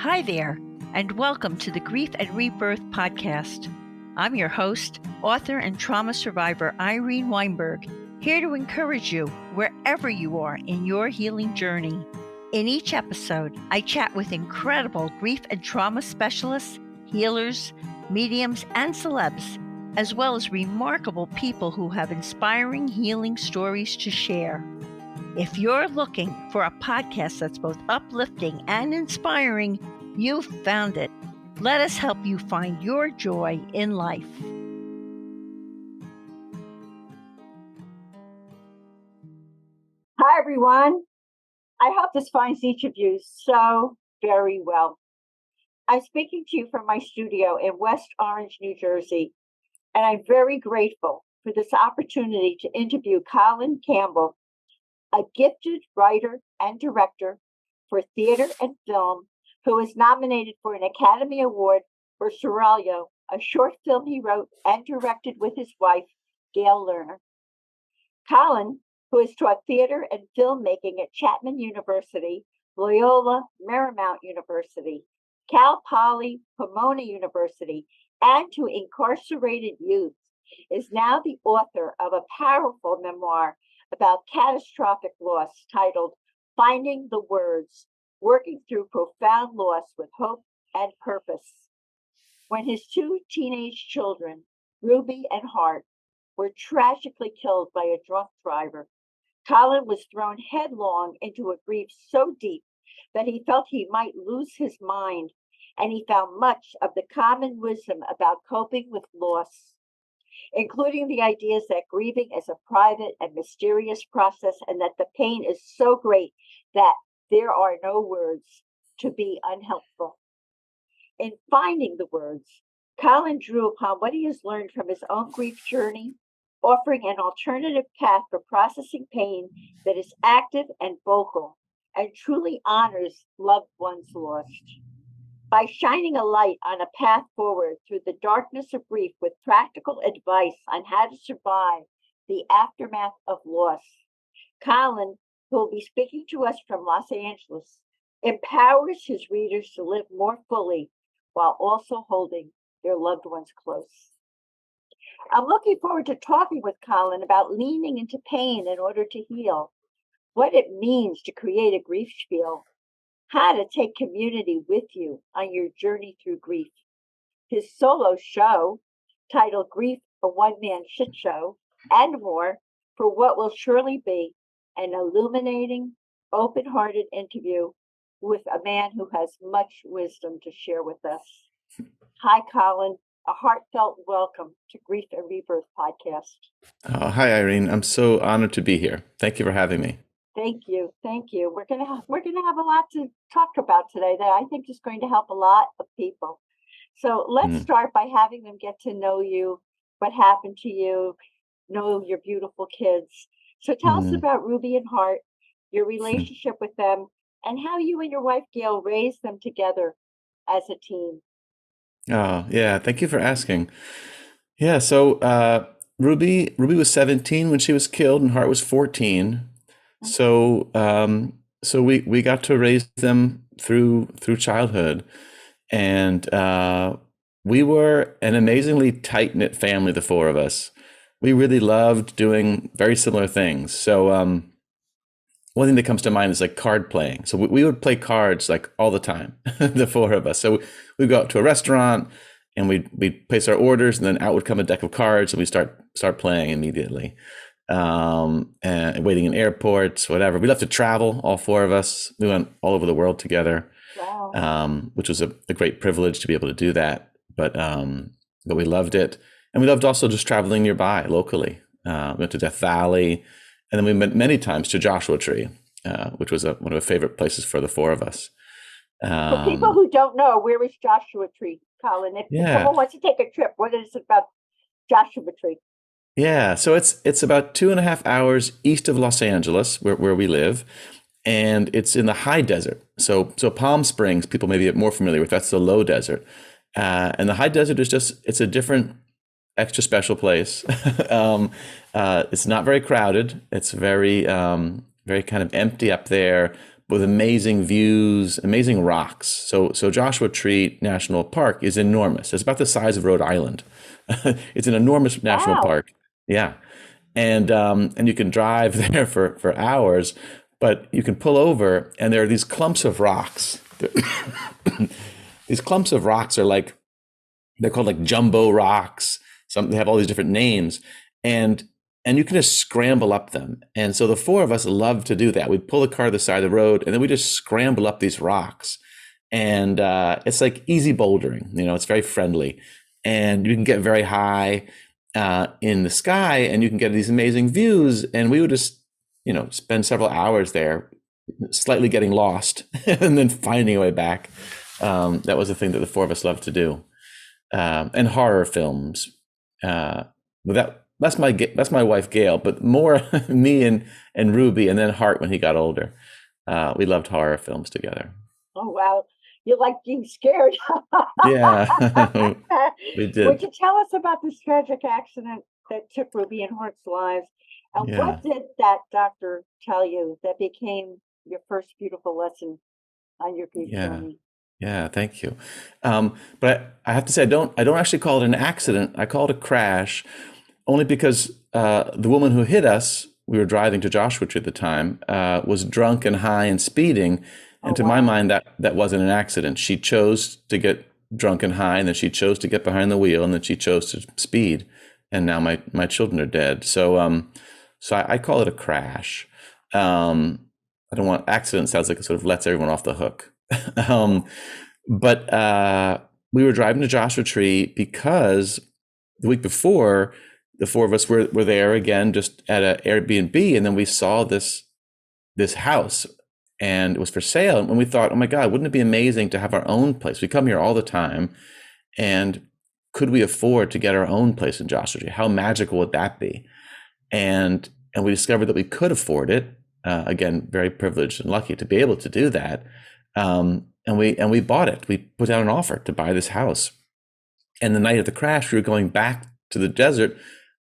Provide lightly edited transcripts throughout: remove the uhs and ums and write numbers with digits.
Hi there, and welcome to the Grief and Rebirth podcast. I'm your host, author and trauma survivor Irene Weinberg, here to encourage you wherever you are in your healing journey. In each episode, I chat with incredible grief and trauma specialists, healers, mediums, and celebs, as well as remarkable people who have inspiring healing stories to share. If you're looking for a podcast that's both uplifting and inspiring, you've found it. Let us help you find your joy in life. Hi, everyone. I hope this finds each of you so very well. I'm speaking to you from my studio in West Orange, New Jersey, and I'm very grateful for this opportunity to interview Colin Campbell, a gifted writer and director for theater and film who was nominated for an Academy Award for Seraglio, a short film he wrote and directed with his wife, Gail Lerner. Colin, who has taught theater and filmmaking at Chapman University, Loyola Marymount University, Cal Poly Pomona University, and to incarcerated youth, is now the author of a powerful memoir about catastrophic loss titled Finding the Words, Working Through Profound Loss with Hope and Purpose. When his two teenage children, Ruby and Hart, were tragically killed by a drunk driver, Colin was thrown headlong into a grief so deep that he felt he might lose his mind, and he found much of the common wisdom about coping with loss, including the ideas that grieving is a private and mysterious process and that the pain is so great that there are no words to be unhelpful. In Finding the Words, Colin drew upon what he has learned from his own grief journey, offering an alternative path for processing pain that is active and vocal and truly honors loved ones lost. By shining a light on a path forward through the darkness of grief with practical advice on how to survive the aftermath of loss, Colin, who will be speaking to us from Los Angeles, empowers his readers to live more fully while also holding their loved ones close. I'm looking forward to talking with Colin about leaning into pain in order to heal, what it means to create a grief spiel, how to take community with you on your journey through grief, his solo show titled Grief, a One-Man Shit Show, and more for what will surely be an illuminating, open-hearted interview with a man who has much wisdom to share with us. Hi, Colin. A heartfelt welcome to Grief and Rebirth podcast. Hi, Irene. I'm so honored to be here. Thank you for having me. Thank you. Thank you. We're gonna have a lot to talk about today that I think is going to help a lot of people. So let's start by having them get to know you, what happened to you, know your beautiful kids. So tell us about Ruby and Hart, your relationship with them, and how you and your wife Gail raised them together as a team. Oh, yeah. Thank you for asking. Yeah. So Ruby was 17 when she was killed, and Hart was 14. So we got to raise them through childhood, and we were an amazingly tight-knit family, the four of us. We really loved doing very similar things. So one thing that comes to mind is like card playing. So we would play cards like all the time, the four of us. So we'd go out to a restaurant and we'd place our orders, and then out would come a deck of cards, and we start playing immediately. And waiting in airports, whatever. We loved to travel, all four of us. We went all over the world together. Wow. Which was a great privilege to be able to do that. But we loved it. And we loved also just traveling nearby locally. We went to Death Valley, and then we went many times to Joshua Tree, which was one of the favorite places for the four of us. For people who don't know, where is Joshua Tree, Colin? If someone wants to take a trip, what is it about Joshua Tree? Yeah, so it's about 2.5 hours east of Los Angeles, where we live, and it's in the high desert. So Palm Springs, people may be more familiar with, that's the low desert. And the high desert is it's a different, extra special place. It's not very crowded. It's very kind of empty up there, with amazing views, amazing rocks. So Joshua Tree National Park is enormous. It's about the size of Rhode Island. It's an enormous national Wow. park. Yeah, and you can drive there for hours, but you can pull over, and there are these clumps of rocks. These clumps of rocks are like, they're called like jumbo rocks. Some, they have all these different names, and you can just scramble up them. And so the four of us love to do that. We pull the car to the side of the road, and then we just scramble up these rocks. And it's like easy bouldering. It's very friendly, and you can get very high in the sky, and you can get these amazing views. And we would just, spend several hours there, slightly getting lost, and then finding a way back. That was the thing that the four of us loved to do. And horror films. That's my wife Gail, but more me and Ruby, and then Hart when he got older. We loved horror films together. Oh, wow. You like being scared. Yeah, we did. Would you tell us about this tragic accident that took Ruby and Hart's lives? And Yeah. what did that doctor tell you that became your first beautiful lesson on your grief journey? Yeah, thank you. But I have to say, I don't actually call it an accident. I call it a crash, only because the woman who hit us, we were driving to Joshua Tree at the time, was drunk and high and speeding. And to my mind, that wasn't an accident. She chose to get drunk and high, and then she chose to get behind the wheel, and then she chose to speed. And now my children are dead. So I call it a crash. I don't want, accident sounds like it sort of lets everyone off the hook. But we were driving to Joshua Tree because the week before, the four of us were there again, just at an Airbnb, and then we saw this house, and it was for sale. And we thought, oh my God, wouldn't it be amazing to have our own place? We come here all the time, and could we afford to get our own place in Joshua Tree? How magical would that be? And we discovered that we could afford it. Again, very privileged and lucky to be able to do that. And we bought it. We put down an offer to buy this house. And the night of the crash, we were going back to the desert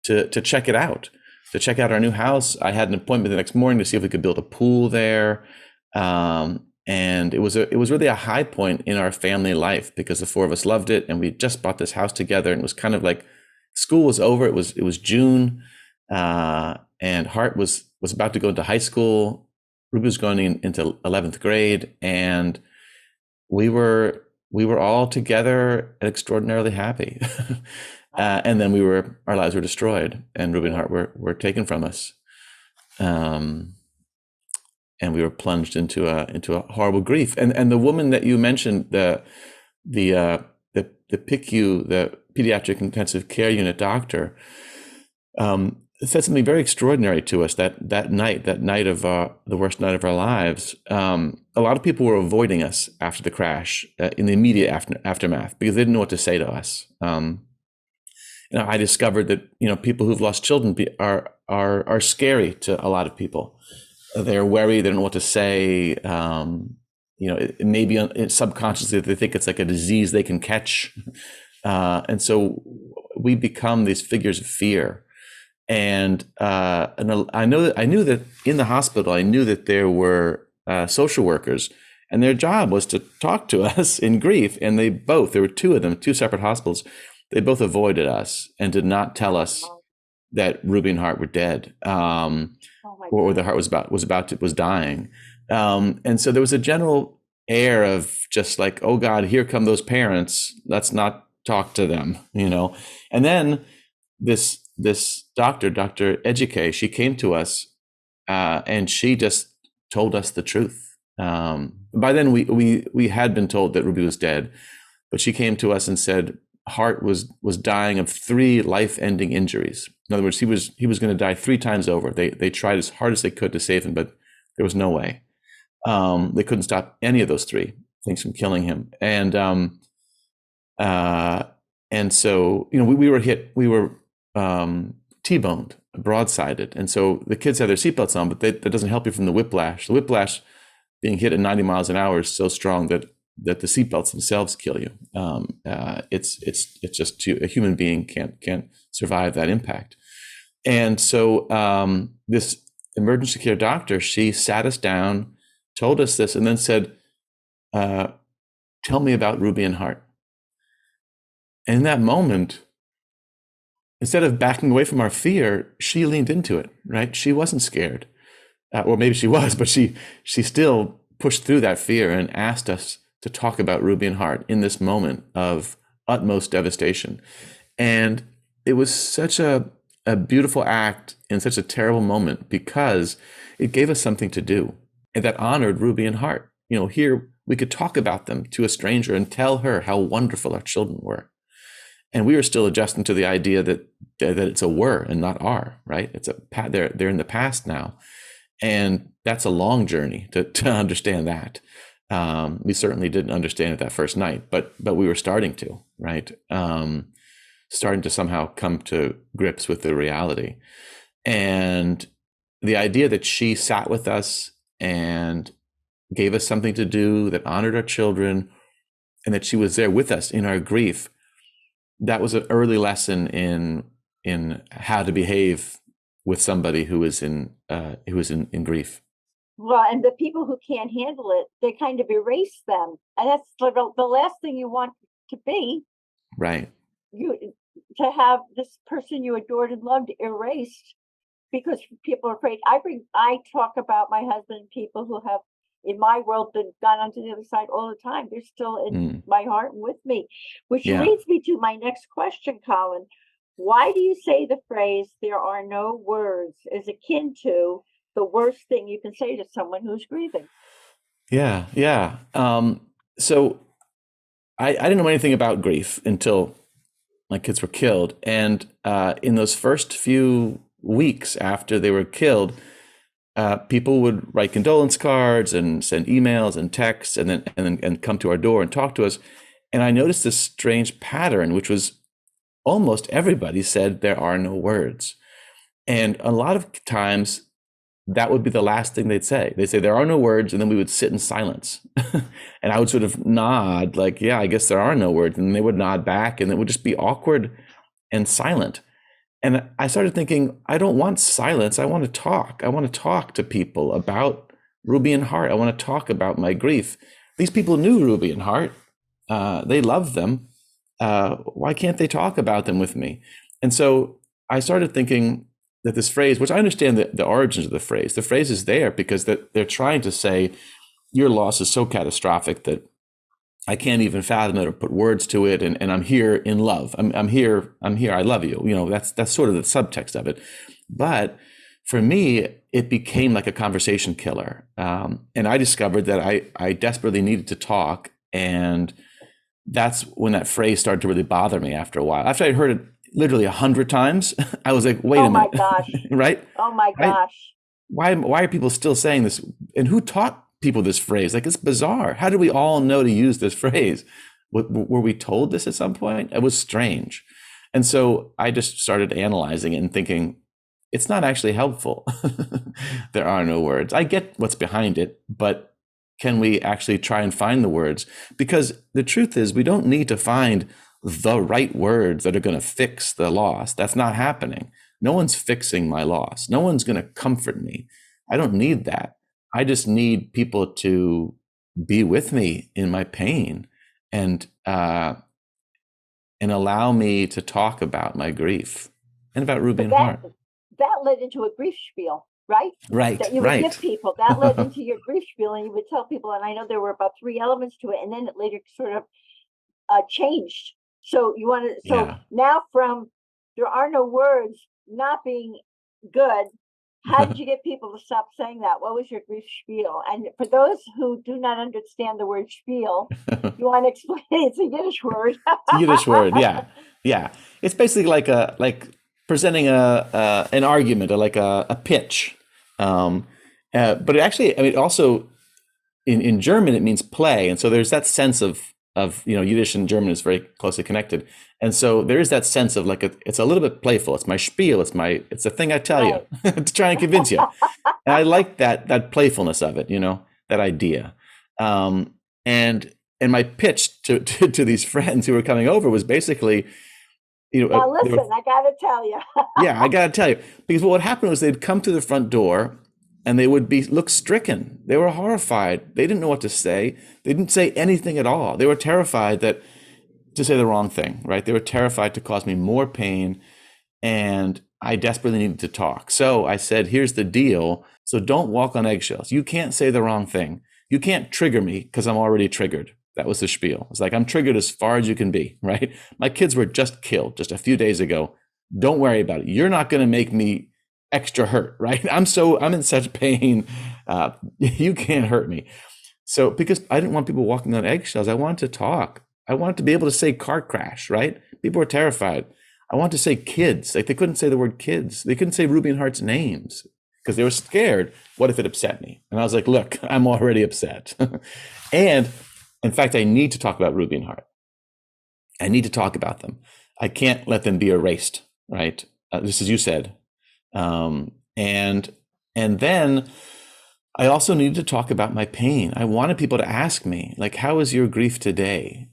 to check it out, to check out our new house. I had an appointment the next morning to see if we could build a pool there. And it was really a high point in our family life because the four of us loved it, and we just bought this house together. And it was kind of like school was over. It was June, and Hart was about to go into high school. Ruby was going into 11th grade, and we were all together and extraordinarily happy. And then our lives were destroyed, and Ruby and Hart were taken from us. And we were plunged into a horrible grief. And the woman that you mentioned, the PICU, the pediatric intensive care unit doctor, said something very extraordinary to us that night of the worst night of our lives. A lot of people were avoiding us after the crash, in the immediate aftermath, because they didn't know what to say to us. I discovered that people who've lost children are scary to a lot of people. They're worried. They don't know what to say. It maybe subconsciously they think it's like a disease they can catch, and so we become these figures of fear. And I knew that in the hospital, I knew that there were social workers, and their job was to talk to us in grief. And there were two of them, two separate hospitals. They both avoided us and did not tell us that Ruby and Hart were dead, or the Hart was dying. And so there was a general air of just like, oh God, here come those parents. Let's not talk to them, And then this doctor, Dr. Ejike, she came to us, and she just told us the truth. By then we had been told that Ruby was dead, but she came to us and said Hart was dying of 3 life-ending injuries. In other words, he was going to die 3 times over. They tried as hard as they could to save him, but there was no way. They couldn't stop any of those 3 things from killing him. And so we were hit. We were T-boned, broadsided, and so the kids had their seatbelts on, but that doesn't help you from the whiplash. The whiplash, being hit at 90 miles an hour, is so strong that the seatbelts themselves kill you. It's just a human being can't survive that impact. And so this emergency care doctor, she sat us down told us this, and then said, tell me about Ruby and Hart. And in that moment, instead of backing away from our fear, she leaned into it, right? She wasn't scared. Or maybe she was, but she still pushed through that fear and asked us to talk about Ruby and Hart in this moment of utmost devastation. And it was such a beautiful act in such a terrible moment, because it gave us something to do, and that honored Ruby and Hart. Here we could talk about them to a stranger and tell her how wonderful our children were. And we were still adjusting to the idea that it's a were and not are, right? It's they're in the past now. And that's a long journey to understand that. We certainly didn't understand it that first night, but we were starting to, right? Starting to somehow come to grips with the reality. And the idea that she sat with us and gave us something to do that honored our children, and that she was there with us in our grief, that was an early lesson in how to behave with somebody who was in grief. Well, and the people who can't handle it, they kind of erase them, and that's the last thing you want to be. Right. To have this person you adored and loved erased because people are afraid. I talk about my husband, people who have in my world been gone onto the other side all the time. They're still in my heart and with me, which leads me to my next question, Colin. Why do you say the phrase "there are no words" is akin to the worst thing you can say to someone who's grieving? Yeah. So I didn't know anything about grief until my kids were killed. And in those first few weeks after they were killed, people would write condolence cards and send emails and texts and come to our door and talk to us. And I noticed this strange pattern, which was almost everybody said there are no words. And a lot of times that would be the last thing they'd say. They'd say there are no words, and then we would sit in silence. And I would sort of nod like, yeah, I guess there are no words. And they would nod back, and it would just be awkward and silent. And I started thinking, I don't want silence. I want to talk. I want to talk to people about Ruby and Hart. I want to talk about my grief. These people knew Ruby and Hart. They loved them. Why can't they talk about them with me? And so I started thinking that this phrase, which I understand the origins of the phrase is there because that they're trying to say your loss is so catastrophic that I can't even fathom it or put words to it. And I'm here in love. I'm here. I love you. That's sort of the subtext of it. But for me, it became like a conversation killer. And I discovered that I desperately needed to talk. And that's when that phrase started to really bother me after a while. After I heard it literally 100 times, I was like, wait a minute. Oh my gosh. Right? Oh my gosh. Why are people still saying this? And who taught people this phrase? Like, it's bizarre. How do we all know to use this phrase? Were we told this at some point? It was strange. And so I just started analyzing it and thinking, it's not actually helpful. There are no words. I get what's behind it, but can we actually try and find the words? Because the truth is, we don't need to find the right words that are going to fix the loss. That's not happening. No one's fixing my loss. No one's going to comfort me. I don't need that. I just need people to be with me in my pain and allow me to talk about my grief and about Ruby and Hart. That led into a grief spiel, right? Right. That you would give people. That led into your grief spiel, and you would tell people. And I know there were about 3 elements to it, and then it later sort of changed. So you want to. So now, from there are no words not being good. How did you get people to stop saying that? What was your grief spiel? And for those who do not understand the word spiel, you want to explain it's a Yiddish word. It's a Yiddish word, yeah. It's basically like presenting an argument or like a pitch. But it actually, I mean, also in German it means play, and so there's that sense of Yiddish and German is very closely connected, and so there is that sense of like it's a little bit playful. It's my spiel. It's the thing I tell you to try and convince you. And I like that playfulness of it, that idea. And my pitch to these friends who were coming over was basically, now listen, I gotta tell you. Yeah, I gotta tell you, because what happened was they'd come to the front door and they would look stricken. They were horrified. They didn't know what to say. They didn't say anything at all. They were terrified to say the wrong thing, right? They were terrified to cause me more pain, and I desperately needed to talk. So I said, here's the deal. So don't walk on eggshells. You can't say the wrong thing. You can't trigger me because I'm already triggered. That was the spiel. It's like, I'm triggered as far as you can be, right? My kids were just killed just a few days ago. Don't worry about it. You're not going to make me extra hurt, right? I'm in such pain. You can't hurt me. So because I didn't want people walking on eggshells, I wanted to talk. I wanted to be able to say car crash, right? People were terrified. I wanted to say kids. Like, they couldn't say the word kids. They couldn't say Ruby and Hart's names because they were scared. What if it upset me? And I was like, look, I'm already upset. And in fact, I need to talk about Ruby and Hart. I need to talk about them. I can't let them be erased, right? Just as you said. And then I also needed to talk about my pain. I wanted people to ask me, like, how is your grief today?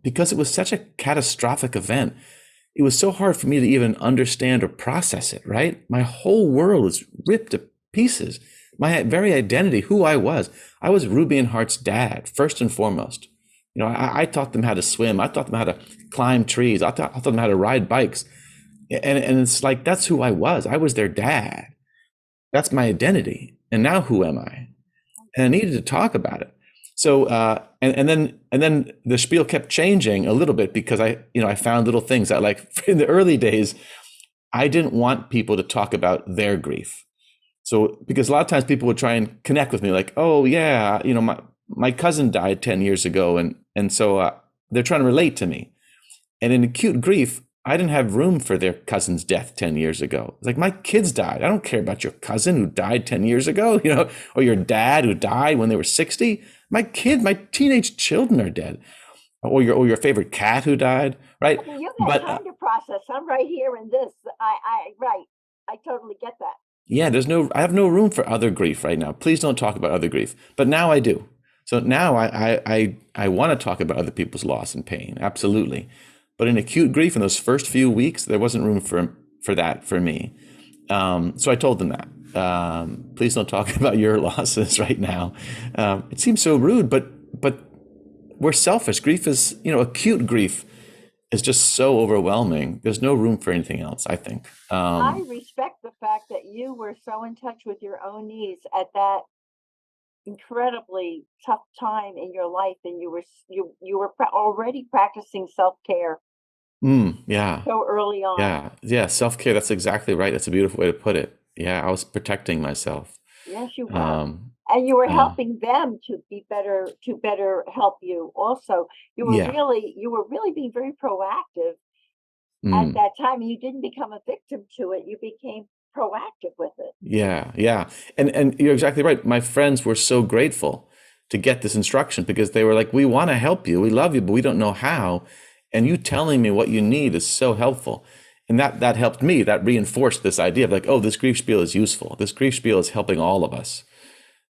Because it was such a catastrophic event. It was so hard for me to even understand or process it, right? My whole world was ripped to pieces. My very identity, who I was Ruby and Hart's dad, first and foremost. You know, I taught them how to swim. I taught them how to climb trees. I taught them how to ride bikes. And it's like, that's who I was. I was their dad. That's my identity. And now who am I? And I needed to talk about it. So, and then the spiel kept changing a little bit because I found little things that, like, in the early days, I didn't want people to talk about their grief. So, because a lot of times people would try and connect with me, like, oh yeah, my cousin died 10 years ago. And so they're trying to relate to me. And in acute grief, I didn't have room for their cousin's death 10 years ago. It's like, my kids died. I don't care about your cousin who died 10 years ago, or your dad who died when they were 60. My teenage children are dead. Or your favorite cat who died, right? I mean, you've had time to process. I'm right here in this. I totally get that. Yeah, I have no room for other grief right now. Please don't talk about other grief. But now I do. So now I want to talk about other people's loss and pain. Absolutely. But in acute grief, in those first few weeks, there wasn't room for that for me. So I told them that. Please don't talk about your losses right now. It seems so rude, but we're selfish. Grief is, acute grief is just so overwhelming. There's no room for anything else, I think. I respect the fact that you were so in touch with your own needs at that incredibly tough time in your life, and you were already practicing self-care. Yeah. So early on. Yeah. Self-care. That's exactly right. That's a beautiful way to put it. Yeah, I was protecting myself. Yes, you were. And you were helping them to better help you also. You were really being very proactive at that time. You didn't become a victim to it. You became proactive with it. Yeah. And you're exactly right. My friends were so grateful to get this instruction because they were like, we want to help you. We love you, but we don't know how. And you telling me what you need is so helpful. And that helped me. That reinforced this idea of like, oh, this grief spiel is useful. This grief spiel is helping all of us.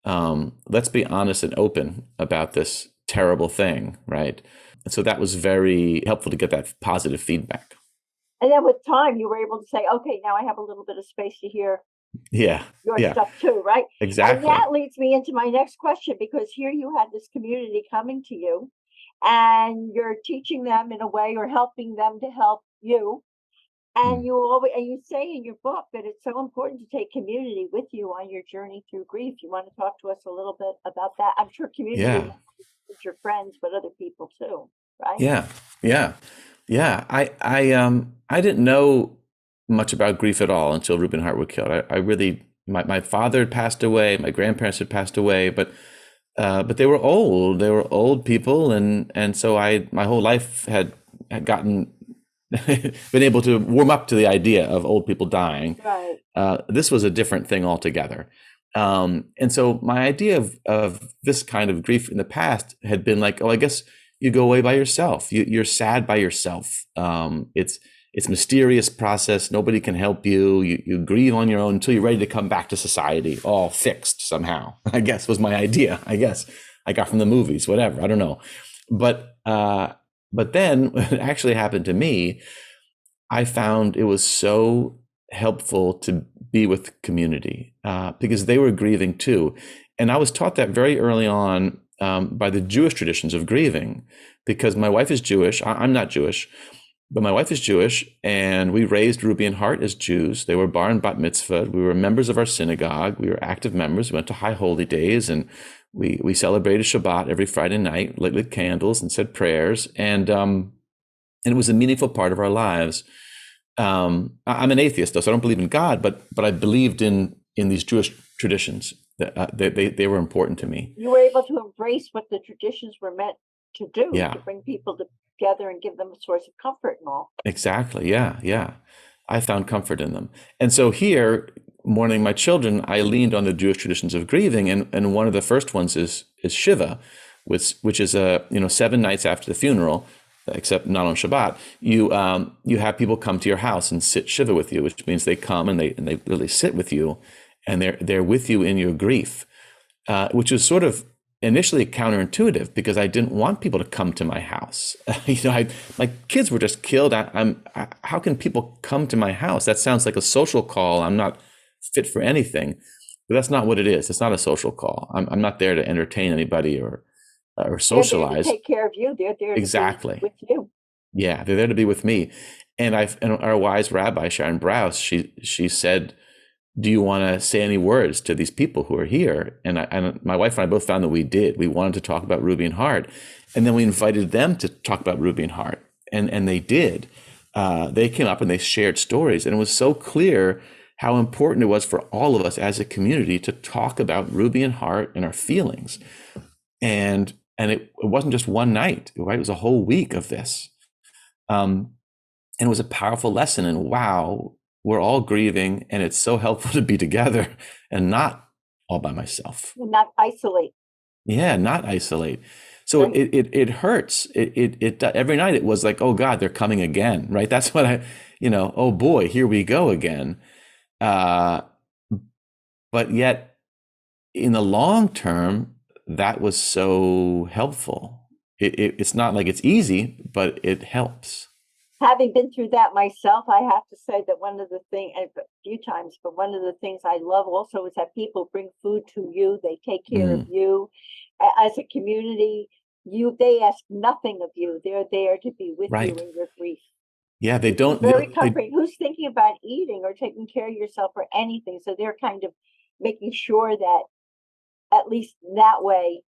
Let's be honest and open about this terrible thing, right? And so that was very helpful to get that positive feedback. And then with time, you were able to say, okay, now I have a little bit of space to hear your stuff too, right? Exactly. And that leads me into my next question, because here you had this community coming to you and you're teaching them in a way or helping them to help you. And you say in your book that it's so important to take community with you on your journey through grief. You want to talk to us a little bit about that? I'm sure community with your friends, but other people too, right? Yeah. I didn't know much about grief at all until Ruby and Hart were killed. I really, my father had passed away, my grandparents had passed away, but they were old. They were old people, and so my whole life had gotten been able to warm up to the idea of old people dying. Right. This was a different thing altogether. And so my idea of this kind of grief in the past had been like, oh, I guess you go away by yourself. You're sad by yourself. It's a mysterious process. Nobody can help you. You grieve on your own until you're ready to come back to society, all fixed somehow, I guess was my idea. I guess I got from the movies, whatever. I don't know. But then when it actually happened to me, I found it was so helpful to be with community because they were grieving too. And I was taught that very early on by the Jewish traditions of grieving, because my wife is Jewish. I'm not Jewish, but my wife is Jewish, and we raised Ruby and Hart as Jews. They were bar and bat mitzvah. We were members of our synagogue. We were active members. We went to high holy days, and we celebrated Shabbat every Friday night, lit candles and said prayers. And it was a meaningful part of our lives. I'm an atheist, though, so I don't believe in God, but I believed in these Jewish traditions. They were important to me. You were able to embrace what the traditions were meant to do, Yeah. to bring people together and give them a source of comfort and all. Exactly. Yeah. I found comfort in them. And so here, mourning my children, I leaned on the Jewish traditions of grieving, and one of the first ones is Shiva, which is 7 nights after the funeral, except not on Shabbat. You have people come to your house and sit Shiva with you, which means they come and they really sit with you, and they're with you in your grief, which was sort of initially counterintuitive because I didn't want people to come to my house. My kids were just killed. How can people come to my house? That sounds like a social call. I'm not fit for anything, but that's not what it is. It's not a social call. I'm not there to entertain anybody or socialize. They're there to take care of you. They're there exactly to be with you. Yeah, they're there to be with me. And our wise rabbi Sharon Brous, she said, do you want to say any words to these people who are here? And my wife and I both found that we did. We wanted to talk about Ruby and Hart. And then we invited them to talk about Ruby and Hart. And they did. They came up and they shared stories. And it was so clear how important it was for all of us as a community to talk about Ruby and Hart and our feelings. And it wasn't just one night, right? It was a whole week of this. And it was a powerful lesson. And wow, we're all grieving, and it's so helpful to be together and not all by myself. And not isolate. Yeah, not isolate. So right. It hurts. It every night it was like, oh God, they're coming again, right? That's what oh boy, here we go again. But yet, in the long term, that was so helpful. It's not like it's easy, but it helps. Having been through that myself, I have to say that one of the things, a few times, but one of the things I love also is that people bring food to you. They take care of you. As a community, they ask nothing of you. They're there to be with you in your grief. Yeah, they don't. Very comforting. Who's thinking about eating or taking care of yourself or anything? So they're kind of making sure that at least that way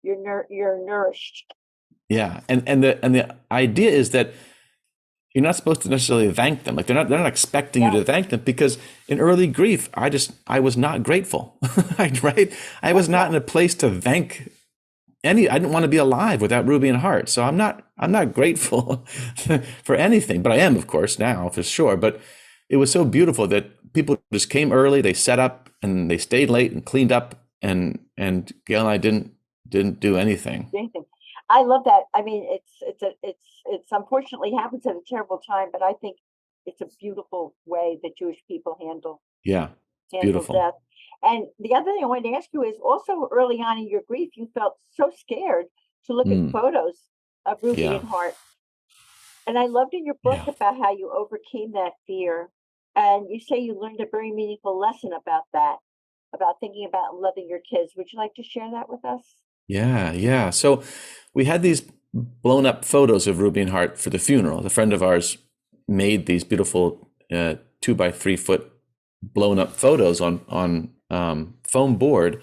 you're nourished. Yeah, and the idea is that you're not supposed to necessarily thank them. Like they're not expecting you to thank them, because in early grief, I was not grateful, right? I was not in a place to thank I didn't want to be alive without Ruby and Hart. So I'm not grateful for anything, but I am, of course, now for sure. But it was so beautiful that people just came early, they set up and they stayed late and cleaned up, and Gail and I didn't do anything. I love that. I mean, it's unfortunately happens at a terrible time, but I think it's a beautiful way that Jewish people handle beautiful death. And the other thing I wanted to ask you is also early on in your grief, you felt so scared to look at photos of Ruby and Hart. And I loved in your book about how you overcame that fear. And you say you learned a very meaningful lesson about that, about thinking about and loving your kids. Would you like to share that with us? Yeah. So we had these blown up photos of Ruby and Hart for the funeral. A friend of ours made these beautiful 2 by 3 foot blown up photos on foam board,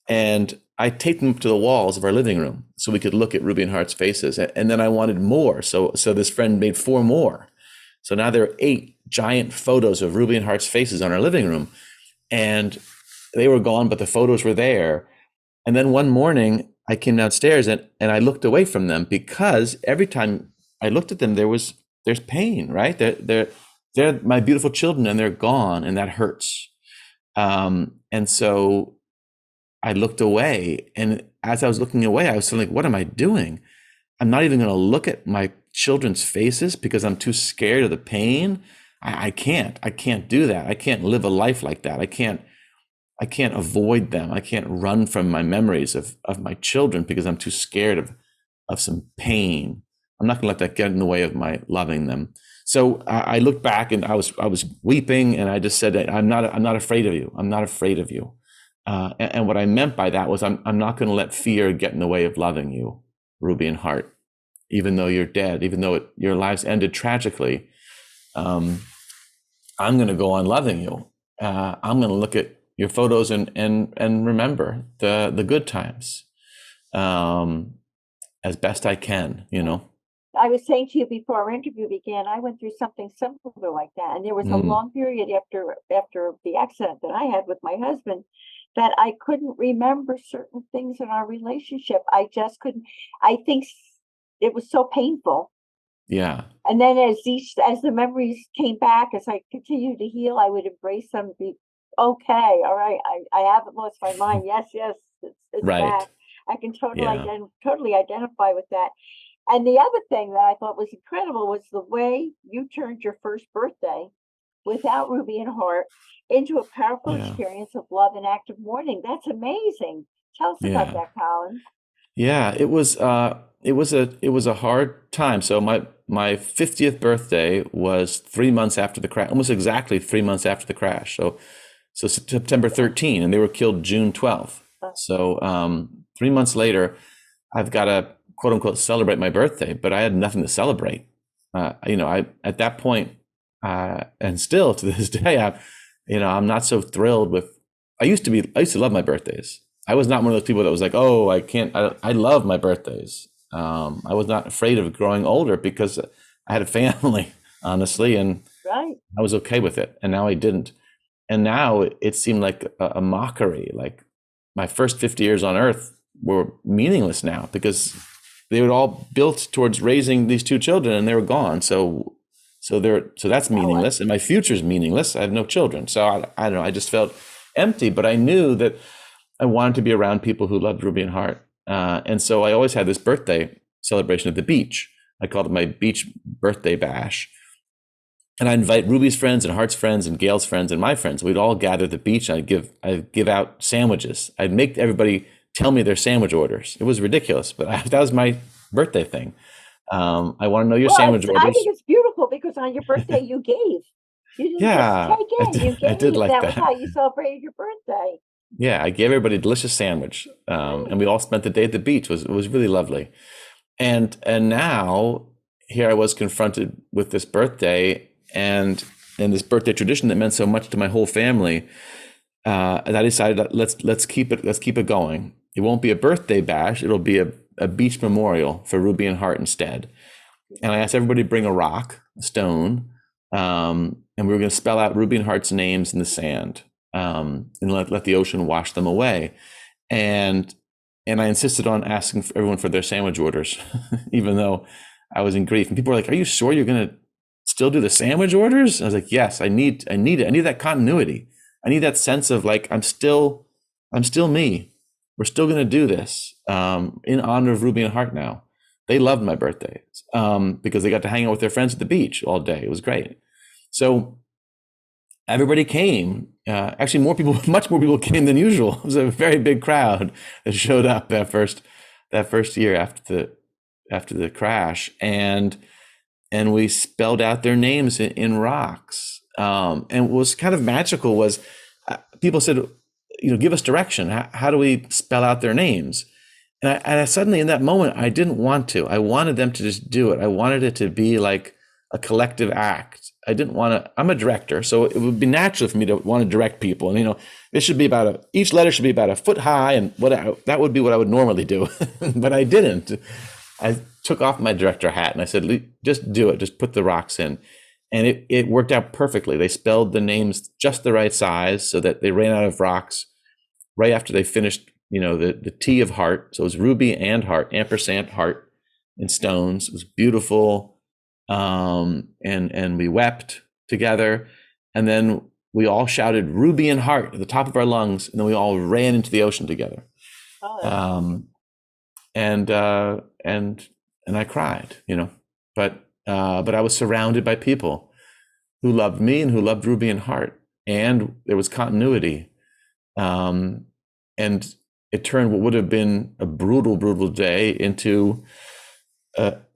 and I taped them to the walls of our living room so we could look at Ruby and Hart's faces. And then I wanted more, so this friend made 4 more. So now there are 8 giant photos of Ruby and Hart's faces on our living room, and they were gone, but the photos were there. And then one morning I came downstairs and I looked away from them, because every time I looked at them, there's pain, right? They're my beautiful children, and they're gone, and that hurts. And so I looked away, and as I was looking away, I was feeling like, what am I doing? I'm not even going to look at my children's faces because I'm too scared of the pain. I can't do that. I can't live a life like that. I can't avoid them. I can't run from my memories of my children because I'm too scared of some pain. I'm not going to let that get in the way of my loving them. So I looked back and I was weeping, and I just said, I'm not afraid of you. I'm not afraid of you. And what I meant by that was I'm not going to let fear get in the way of loving you, Ruby and Hart, even though you're dead, even though your lives ended tragically. I'm going to go on loving you. I'm going to look at your photos and remember the good times as best I can, I was saying to you before our interview began, I went through something similar like that. And there was a long period after the accident that I had with my husband that I couldn't remember certain things in our relationship. I just couldn't. I think it was so painful. Yeah. And then as the memories came back, as I continued to heal, I would embrace them. Be okay, all right. I haven't lost my mind. Yes, it's Right. back. I can totally identify with that. And the other thing that I thought was incredible was the way you turned your first birthday without Ruby and Hart into a powerful experience of love and active mourning. That's amazing. Tell us about that, Colin. Yeah, it was a hard time. So my 50th birthday was 3 months after the crash, almost exactly 3 months after the crash. So September 13, and they were killed June 12th. So 3 months later, I've got to quote unquote celebrate my birthday, but I had nothing to celebrate. I at that point, and still to this day, I'm not so thrilled with. I used to love my birthdays. I was not one of those people that was like, oh, I can't. I love my birthdays. I was not afraid of growing older because I had a family, honestly, and I was okay with it. And now I didn't. And now it seemed like a mockery. Like my first 50 years on Earth were meaningless now because they were all built towards raising these two children, and they were gone. So that's meaningless, and my future's meaningless. I have no children, so I don't know. I just felt empty, but I knew that I wanted to be around people who loved Ruby and Hart, and so I always had this birthday celebration at the beach. I called it my beach birthday bash, and I invite Ruby's friends and Hart's friends and Gail's friends and my friends. We'd all gather at the beach. And I'd give out sandwiches. I'd make everybody tell me their sandwich orders. It was ridiculous, but that was my birthday thing. I want to know your sandwich orders. I think it's beautiful because on your birthday you gave. You didn't just take in. You gave. I did like that. Was how you celebrated your birthday. Yeah, I gave everybody a delicious sandwich, and we all spent the day at the beach. It was really lovely. And now here I was confronted with this birthday and this birthday tradition that meant so much to my whole family. And I decided that let's keep it going. It won't be a birthday bash. It'll be a beach memorial for Ruby and Hart instead. And I asked everybody to bring a rock, a stone, and we were going to spell out Ruby and Hart's names in the sand, and let the ocean wash them away. And I insisted on asking everyone for their sandwich orders, even though I was in grief. And people were like, "Are you sure you're going to still do the sandwich orders?" I was like, "Yes, I need it. I need that continuity. I need that sense of like I'm still me. We're still going to do this in honor of Ruby and Hart now." They loved my birthdays because they got to hang out with their friends at the beach all day. It was great. So everybody came. Actually, much more people came than usual. It was a very big crowd that showed up that first year after the crash, and we spelled out their names in rocks. And what was kind of magical was people said, give us direction. How do we spell out their names? And I suddenly, in that moment, I didn't want to. I wanted them to just do it. I wanted it to be like a collective act. I didn't want to. I'm a director, so it would be natural for me to want to direct people. And it should be each letter should be about a foot high, and that would be what I would normally do. But I didn't. I took off my director hat and I said, just do it. Just put the rocks in. And it worked out perfectly. They spelled the names just the right size so that they ran out of rocks right after they finished, the T of Hart. So it was Ruby and Hart, ampersand Hart in stones. It was beautiful. And we wept together. And then we all shouted Ruby and Hart at the top of our lungs. And then we all ran into the ocean together. And I cried, but I was surrounded by people who loved me and who loved Ruby and Hart, and there was continuity. And it turned what would have been a brutal day into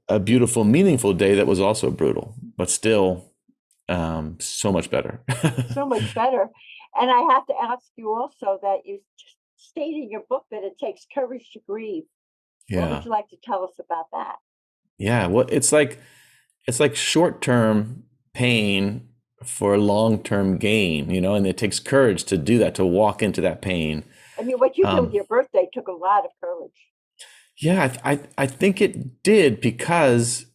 a beautiful, meaningful day that was also brutal, but still so much better. So much better. And I have to ask you also that you state in your book that it takes courage to grieve. What would Yeah. you like to tell us about that? Yeah. Well, it's like short-term pain for long-term gain, and it takes courage to do that, to walk into that pain. I mean, what you did with Um, your birthday took a lot of courage. yeah, I think it did, because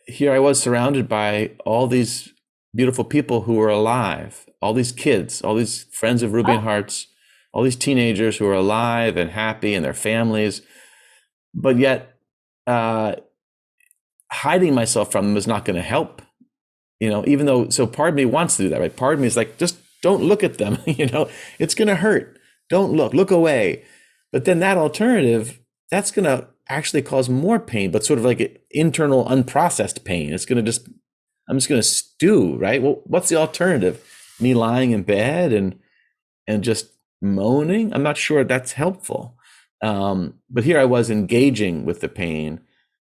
here I was surrounded by all these beautiful people who were alive, all these kids, all these friends of Ruby and Oh, Hart's, all these teenagers who are alive and happy and their families, but yet uh, hiding myself from them is not going to help. Even though, so part of me wants to do that, right? Part of me is like, just don't look at them. It's going to hurt. Don't look away. But then that alternative, that's going to actually cause more pain, but sort of like internal unprocessed pain. I'm just going to stew, right? Well, what's the alternative? Me lying in bed and just moaning? I'm not sure that's helpful. But here I was engaging with the pain.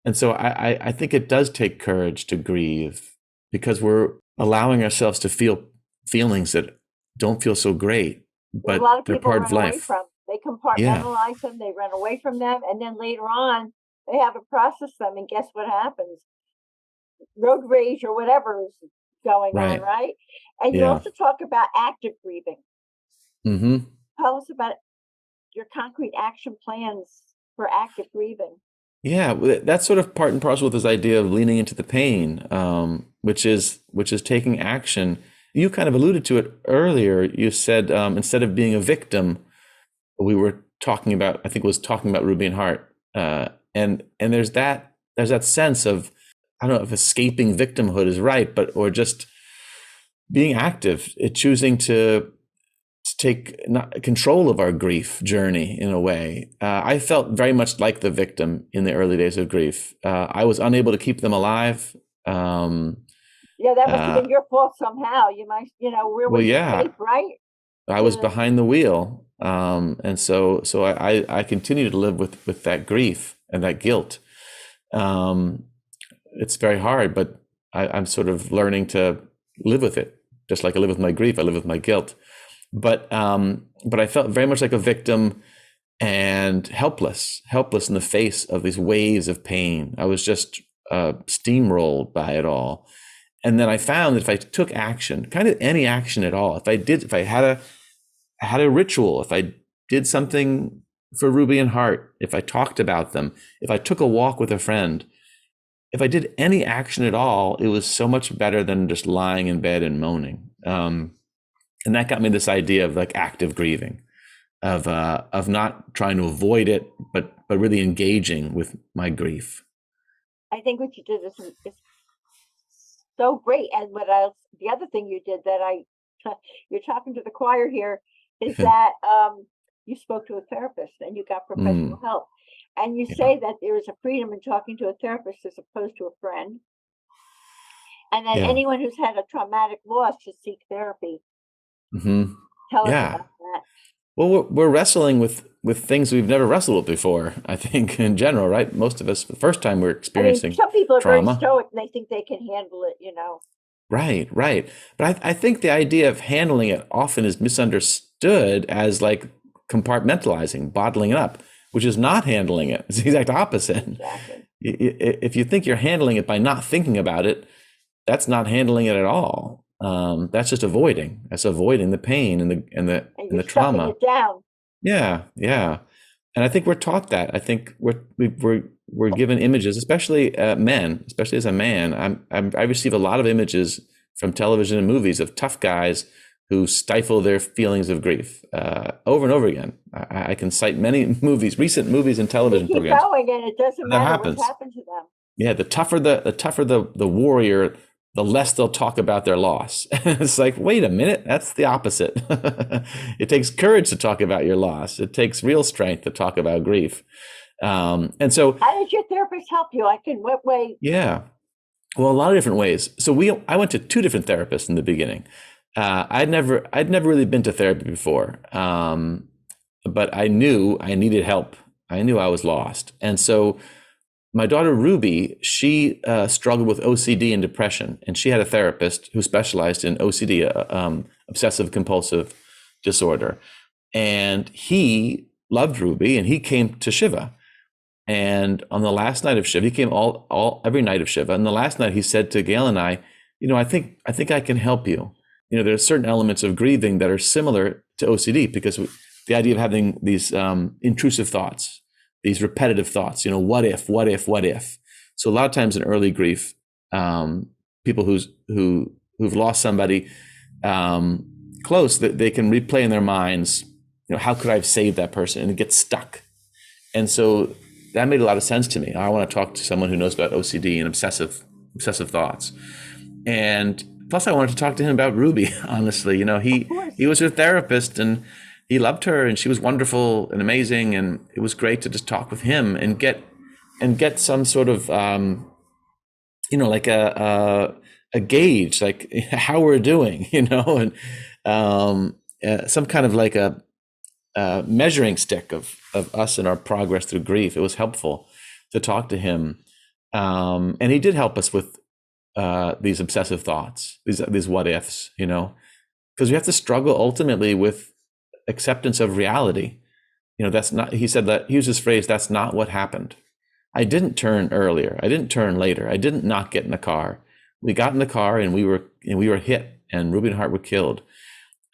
And so I think it does take courage to grieve, because we're allowing ourselves to feel feelings that don't feel so great, a but lot of they're people part run of away life. from. They Yeah, compartmentalize them. They run away from them, and then later on, they have to process them. And guess what happens? Road rage or whatever is going on, right. right? And you Yeah. also talk about active grieving. Hmm. Tell us about your concrete action plans for active grieving. Yeah, that's sort of part and parcel with this idea of leaning into the pain, which is taking action. You kind of alluded to it earlier. You said instead of being a victim, we were talking about, I think it was talking about Ruby and Hart, and there's that sense of, I don't know if escaping victimhood is right, but or just being active, choosing to take control of our grief journey in a way. I felt very much like the victim in the early days of grief. I was unable to keep them alive. Yeah, that must have Uh, been your fault somehow. You might, where well, was the yeah, tape, right? I was Yeah. behind the wheel, and so I continue to live with that grief and that guilt. Um, it's very hard, but I'm sort of learning to live with it, just like I live with my grief. I live with my guilt. But I felt very much like a victim and helpless in the face of these waves of pain. I was just steamrolled by it all. And then I found that if I took action, kind of any action at all, if I had a ritual, if I did something for Ruby and Hart, if I talked about them, if I took a walk with a friend, if I did any action at all, it was so much better than just lying in bed and moaning. And that got me this idea of like active grieving, of not trying to avoid it, but really engaging with my grief. I think what you did is so great. And the other thing you did that you're talking to the choir here, is that you spoke to a therapist and you got professional help. And you Yeah. say that there is a freedom in talking to a therapist as opposed to a friend. And that Yeah. anyone who's had a traumatic loss should seek therapy. Hmm. Tell us Yeah. about that. Well, we're wrestling with things we've never wrestled with before, I think, in general, right? Most of us, the first time we're I mean, experiencing some people are very trauma. stoic and they think they can handle it. Right, right. But I think the idea of handling it often is misunderstood as like compartmentalizing, bottling it up, which is not handling it. It's the exact opposite. Exactly. If you think you're handling it by not thinking about it, that's not handling it at all. That's just avoiding. That's avoiding the pain and the And you're the stuffing trauma. it down. Yeah, yeah. And I think we're taught that. I think we're given images, especially men, especially as a man. I receive a lot of images from television and movies of tough guys who stifle their feelings of grief over and over again. I can cite many movies, recent movies and They television keep programs. going and it doesn't That matter what's happens. happened to them. Yeah, the tougher the warrior, the less they'll talk about their loss. It's like, wait a minute, that's the opposite. It takes courage to talk about your loss. It takes real strength to talk about grief. And so, How did your therapist help you? Like, in what way? yeah, well, a lot of different ways. So I went to two different therapists in the beginning. I'd never really been to therapy before, but I knew I needed help. I knew I was lost, and so my daughter Ruby, she struggled with OCD and depression, and she had a therapist who specialized in OCD, obsessive compulsive disorder. And he loved Ruby, and he came to Shiva. And on the last night of Shiva, he came every night of Shiva. And the last night, he said to Gail and I, I think I can help you. There are certain elements of grieving that are similar to OCD, because the idea of having these intrusive thoughts, these repetitive thoughts, what if? So a lot of times in early grief, people who've lost somebody close, that they can replay in their minds, how could I have saved that person? And it gets stuck. And so that made a lot of sense to me. I want to talk to someone who knows about OCD and obsessive thoughts. And plus I wanted to talk to him about Ruby, honestly. He was her therapist, and he loved her, and she was wonderful and amazing. And it was great to just talk with him and get some sort of, like a gauge, like how we're doing, and some kind of like a measuring stick of us and our progress through grief. It was helpful to talk to him. And he did help us with these obsessive thoughts, these what ifs, because we have to struggle ultimately with acceptance of reality. That's not, he said that, he used this phrase, that's not what happened. I didn't turn earlier. I didn't turn later. I didn't not get in the car. We got in the car and we were hit, and Ruby and Hart were killed.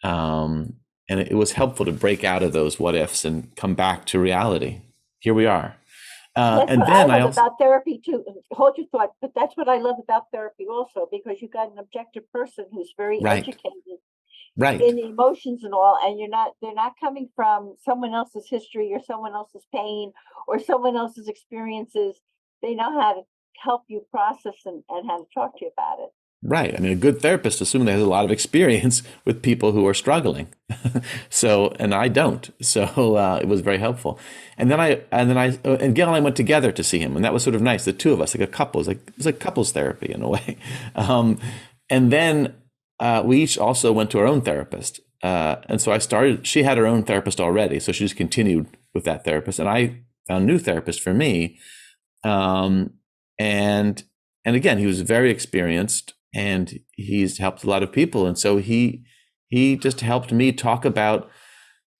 And it was helpful to break out of those what ifs and come back to reality. Here we are. And then I love about therapy too. Hold your thought, but that's what I love about therapy also, because you got an objective person who's very educated, in the emotions and all, and they're not coming from someone else's history or someone else's pain or someone else's experiences. They know how to help you process and how to talk to you about it. Right. I mean, a good therapist, assuming they has a lot of experience with people who are struggling. And I don't. So it was very helpful. And then and Gail and I went together to see him, and that was sort of nice. The two of us, like a couple, it was like couples therapy in a way. And then we each also went to our own therapist. And so she had her own therapist already, so she just continued with that therapist. And I found a new therapist for me. And again, he was very experienced, and he's helped a lot of people. And so he just helped me talk about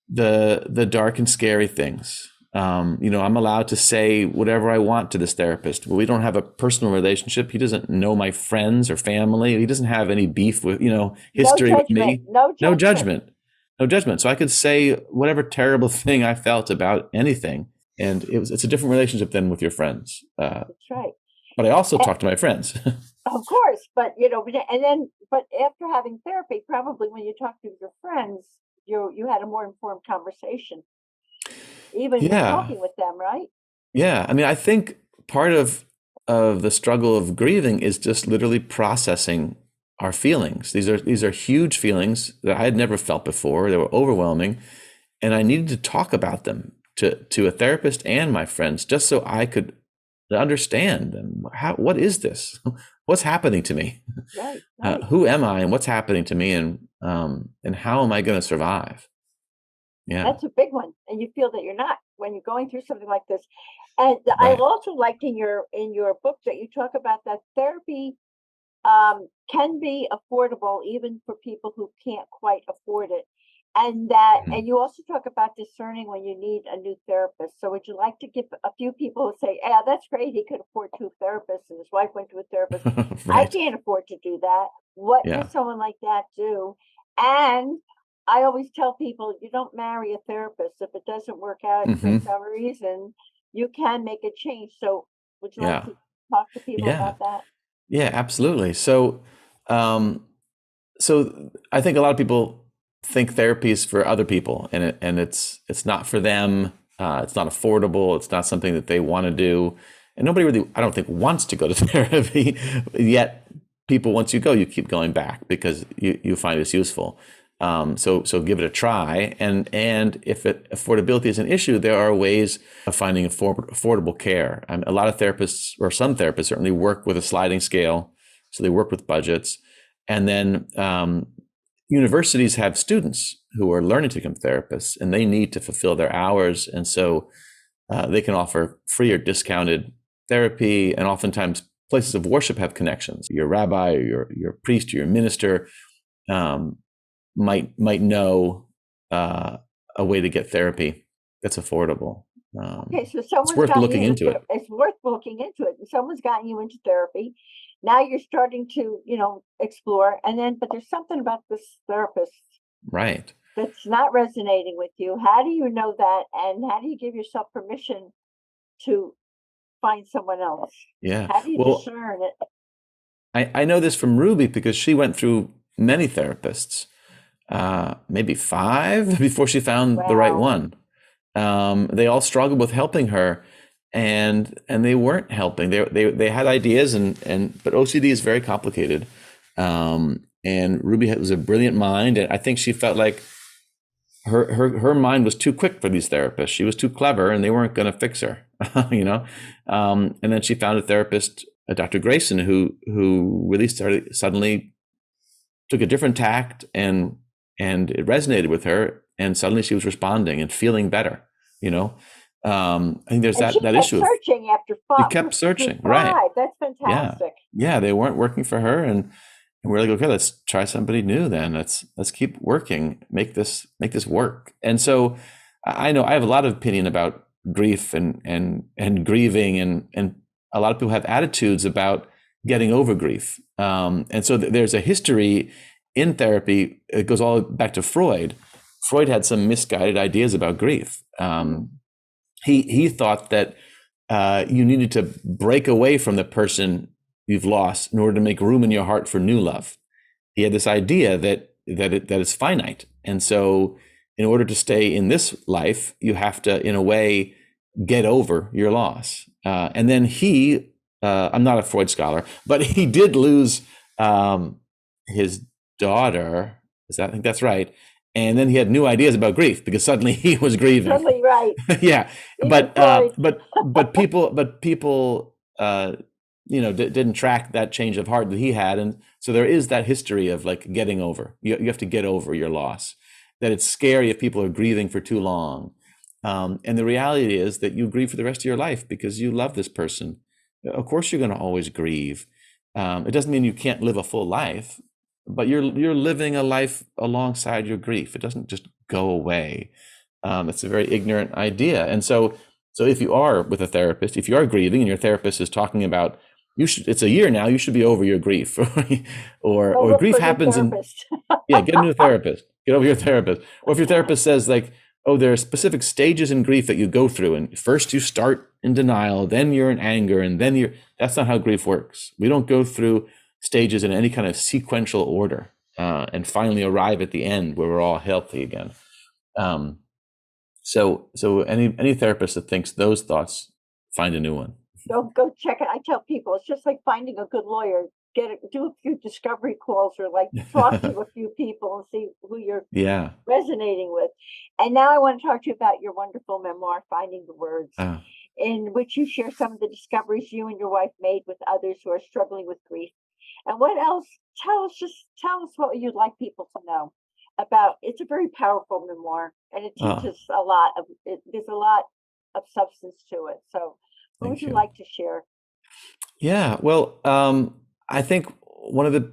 the dark and scary things. I'm allowed to say whatever I want to this therapist. We don't have a personal relationship. He doesn't know my friends or family. He doesn't have any beef with, history with me. No judgment. So I could say whatever terrible thing I felt about anything. And it's a different relationship than with your friends. That's right. But I also talk to my friends. Of course, but but after having therapy, probably when you talk to your friends, you had a more informed conversation, even talking with them, right? Yeah, I mean, I think part of the struggle of grieving is just literally processing our feelings. These are huge feelings that I had never felt before. They were overwhelming, and I needed to talk about them to a therapist and my friends, just so I could understand them. What is this? What's happening to me? Right. Who am I, and what's happening to me, and how am I going to survive? Yeah, that's a big one, and you feel that you're not when you're going through something like this. And I also liked in your book that you talk about that therapy can be affordable even for people who can't quite afford it. And and you also talk about discerning when you need a new therapist. So would you like to give a few people who say, yeah, that's great, he could afford 2 therapists and his wife went to a therapist. I can't afford to do that. What does someone like that do? And I always tell people, you don't marry a therapist. If it doesn't work out for some reason, you can make a change. So would you like to talk to people about that? Yeah, absolutely. So I think a lot of people think therapy is for other people, and it's not for them. It's not affordable. It's not something that they want to do, and nobody really, I don't think, wants to go to therapy. Yet people, once you go, you keep going back because you find it's useful. So give it a try, and if affordability is an issue, there are ways of finding affordable care. A lot of therapists, or some therapists, certainly work with a sliding scale, so they work with budgets, and then universities have students who are learning to become therapists, and they need to fulfill their hours. And so they can offer free or discounted therapy and oftentimes places of worship have connections. Your rabbi or your priest or your minister might know a way to get therapy that's affordable. Okay, so It's someone's worth gotten looking you into it. It's worth looking into it. Someone's gotten you into therapy. Now you're starting to, explore, but there's something about this therapist Right. that's not resonating with you. How do you know that? And how do you give yourself permission to find someone else? Yeah. How do you Well, discern it? I know this from Ruby because she went through many therapists, maybe 5 before she found the right Wow. one. They all struggled with helping her, and they weren't helping. They had ideas, but OCD is very complicated. And Ruby was a brilliant mind, and I think she felt like her mind was too quick for these therapists. She was too clever, and they weren't going to fix her, And then she found a therapist, Dr. Grayson, who really suddenly took a different tact, and it resonated with her, and suddenly she was responding and feeling better. I think there's that issue. Searching after 5. She kept searching, right? That's fantastic. Yeah, they weren't working for her, and we're like, okay, let's try somebody new. Then let's keep working, make this work. And so I know I have a lot of opinion about grief and grieving, and a lot of people have attitudes about getting over grief. And so there's a history in therapy. It goes all back to Freud. Freud had some misguided ideas about grief. He thought that you needed to break away from the person you've lost in order to make room in your heart for new love. He had this idea that it's finite, and so in order to stay in this life, you have to, in a way, get over your loss. And then I'm not a Freud scholar, but he did lose his daughter. I think that's right. And then he had new ideas about grief because suddenly he was grieving. Totally right. Yeah, but people didn't track that change of heart that he had, and so there is that history of like getting over. You have to get over your loss. That it's scary if people are grieving for too long, and the reality is that you grieve for the rest of your life because you love this person. Of course, you're going to always grieve. It doesn't mean you can't live a full life, but you're living a life alongside your grief. It doesn't just go away. It's a very ignorant idea. And so if you are with a therapist, if you are grieving and your therapist is talking about it's a year now, you should be over your grief, or grief happens get a new therapist, get over your therapist. Or if your therapist says like, oh, there are specific stages in grief that you go through, and first you start in denial, then you're in anger, and then that's not how grief works. We don't go through stages in any kind of sequential order, and finally arrive at the end where we're all healthy again. So any therapist that thinks those thoughts, find a new one. Go check it. I tell people it's just like finding a good lawyer. Do a few discovery calls, or like talk to a few people and see who you're resonating with. And now I want to talk to you about your wonderful memoir, Finding the Words, in which you share some of the discoveries you and your wife made with others who are struggling with grief. And what else? Tell us what you'd like people to know about. It's a very powerful memoir, and it teaches a lot of it. There's a lot of substance to it. So what would you like to share? Yeah, well, I think one of the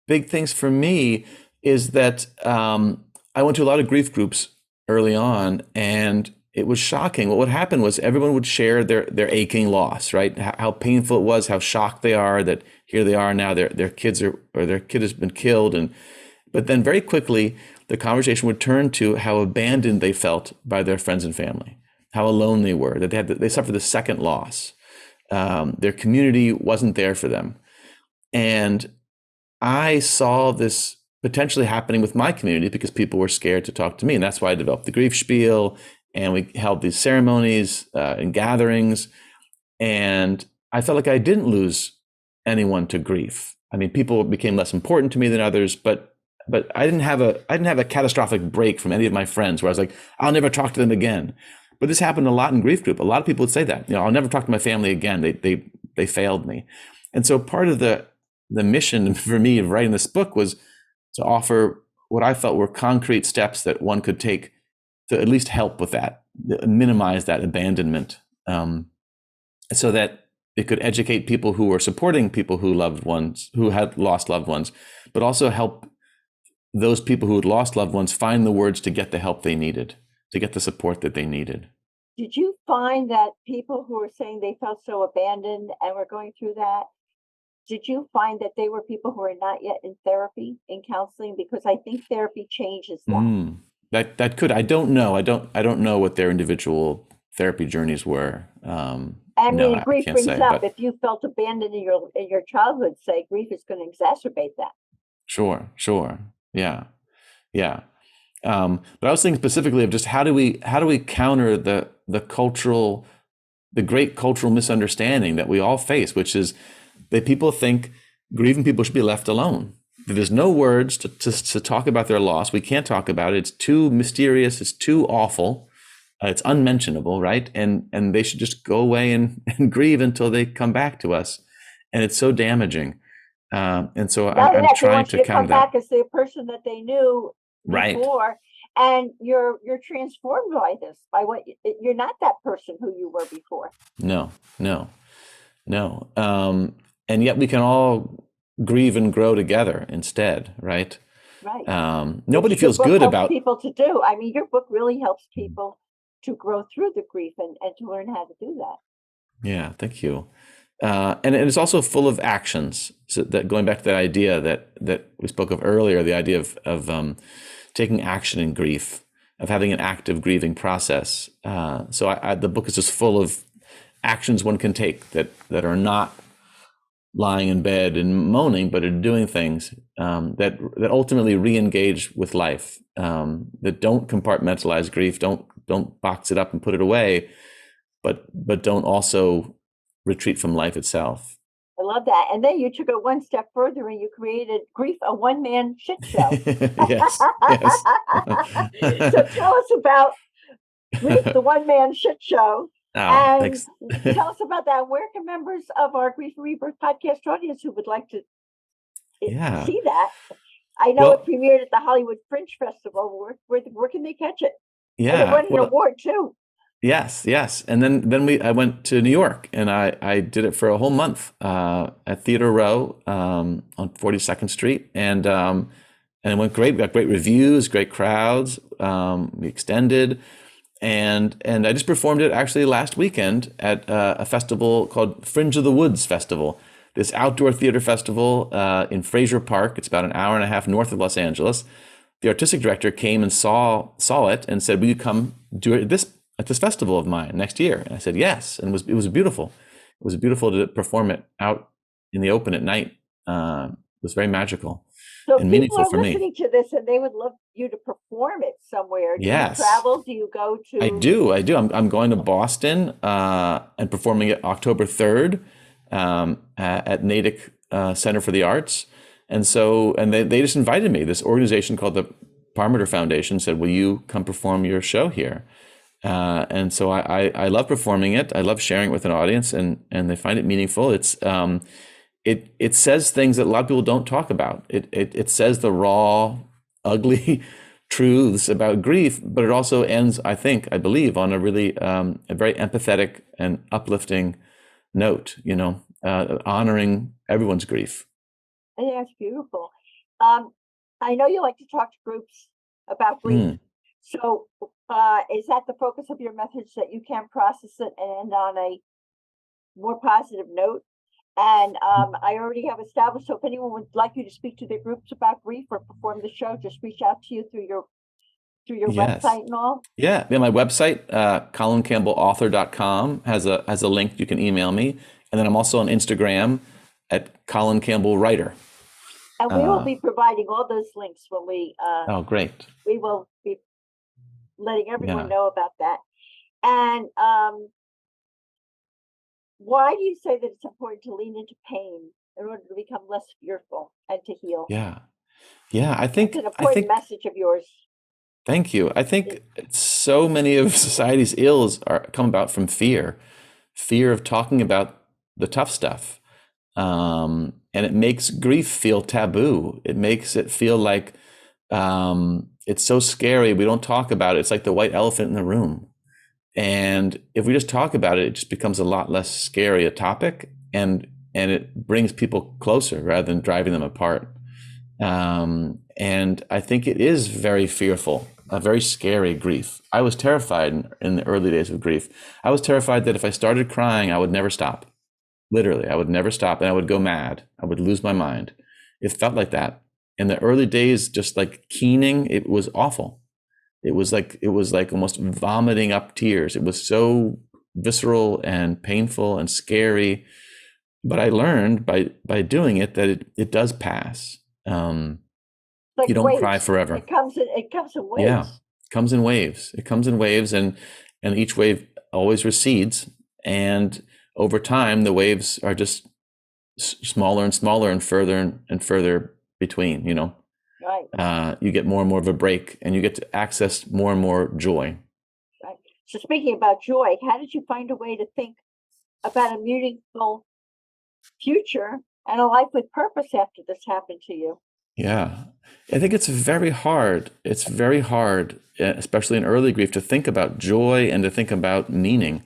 big things for me is that I went to a lot of grief groups early on, and it was shocking. What would happen was everyone would share their aching loss, right? How painful it was, how shocked they are that here they are now, their kid has been killed, but then very quickly the conversation would turn to how abandoned they felt by their friends and family, how alone they were, that they suffered the second loss. Their community wasn't there for them. And I saw this potentially happening with my community because people were scared to talk to me. And that's why I developed the grief spiel, and we held these ceremonies and gatherings. And I felt like I didn't lose anyone to grief. I mean, people became less important to me than others, but I didn't have a catastrophic break from any of my friends where I was like, I'll never talk to them again. But this happened a lot in grief group. A lot of people would say that, I'll never talk to my family again. They failed me. And so part of the mission for me of writing this book was to offer what I felt were concrete steps that one could take to at least help with that, minimize that abandonment, so that could educate people who were supporting people who had lost loved ones, but also help those people who had lost loved ones find the words to get the help they needed, to get the support that they needed. Did you find that people who were saying they felt so abandoned and were going through that, did you find that they were people who are not yet in therapy, in counseling? Because I think therapy changes that. That could, I don't know. I don't know what their individual therapy journeys were. I mean, I grief can't brings say, up, but if you felt abandoned in your childhood, say, grief is going to exacerbate that. sure. Yeah. But I was thinking specifically of just how do we counter the great cultural misunderstanding that we all face, which is that people think grieving people should be left alone. There's no words to talk about their loss. We can't talk about it. It's too mysterious. It's too awful. It's unmentionable, right? And they should just go away and grieve until they come back to us. And it's so damaging. And so I'm trying to come back as the person that they knew before. And you're transformed by this, by what you're not that person who you were before. No. And yet we can all grieve and grow together instead, right? Right. Nobody feels good about people to do. I mean, your book really helps people to grow through the grief and to learn how to do that. Yeah, thank you. And it's also full of actions. So that going back to that idea that we spoke of earlier, the idea of taking action in grief, of having an active grieving process. So the book is just full of actions one can take that are not lying in bed and moaning, but are doing things that ultimately re-engage with life, that don't compartmentalize grief, don't box it up and put it away, but don't also retreat from life itself. I love that. And then you took it one step further and you created Grief, a one-man shit show. Yes. So tell us about Grief, the one-man shit show. And thanks. Tell us about that. Where can members of our Grief and Rebirth podcast audience who would like to see that? I know it premiered at the Hollywood Fringe Festival. Where can they catch it? Yeah. And it won an award too. Yes. And then I went to New York and I did it for a whole month at Theater Row on 42nd Street, and it went great. We got great reviews, great crowds. We extended, and I just performed it actually last weekend at a festival called Fringe of the Woods Festival, this outdoor theater festival in Fraser Park. It's about an hour and a half north of Los Angeles. The artistic director came and saw it and said, "Will you come do it at this festival of mine next year?" And I said yes, and it was beautiful. It was beautiful to perform it out in the open at night. It was very magical and meaningful for me. People are listening to this and they would love you to perform it somewhere. Do you travel? Do you go to? I do. I'm going to Boston and performing it October 3rd at Natick Center for the Arts. And they just invited me. This organization called the Parmeter Foundation said, "Will you come perform your show here?" And so I love performing it. I love sharing it with an audience, and they find it meaningful. It says things that a lot of people don't talk about. It says the raw, ugly truths about grief, but it also ends, I believe, on a really a very empathetic and uplifting note. Honoring everyone's grief. I think that's beautiful. I know you like to talk to groups about grief. So is that the focus of your message, that you can process it and end on a more positive note? And I already have established, so if anyone would like you to speak to their groups about grief or perform the show, just reach out to you through your website and all. Yeah, my website, colincampbellauthor.com, has a link. You can email me. And then I'm also on Instagram at Colin Campbell Writer. And we will be providing all those links when we great. We will be letting everyone know about that. And why do you say that it's important to lean into pain in order to become less fearful and to heal? Yeah, I think it's an important message of yours. Thank you. I think so many of society's ills come about from fear of talking about the tough stuff. And it makes grief feel taboo. It makes it feel like it's so scary. We don't talk about it. It's like the white elephant in the room. And if we just talk about it, it just becomes a lot less scary a topic, and it brings people closer rather than driving them apart. And I think it is very fearful, a very scary grief. I was terrified in the early days of grief. I was terrified that if I started crying, I would never stop. Literally, I would never stop, and I would go mad. I would lose my mind. It felt like that. In the early days, just like keening, it was awful. It was like almost vomiting up tears. It was so visceral and painful and scary. But I learned by doing it that it does pass. Like You don't waves. cry forever. It comes in waves. Yeah, it comes in waves. It comes in waves, and each wave always recedes. And over time, the waves are just smaller and smaller and further between. Right. You get more and more of a break, and you get to access more and more joy. Right. So speaking about joy, how did you find a way to think about a meaningful future and a life with purpose after this happened to you? Yeah, I think it's very hard. It's very hard, especially in early grief, to think about joy and to think about meaning,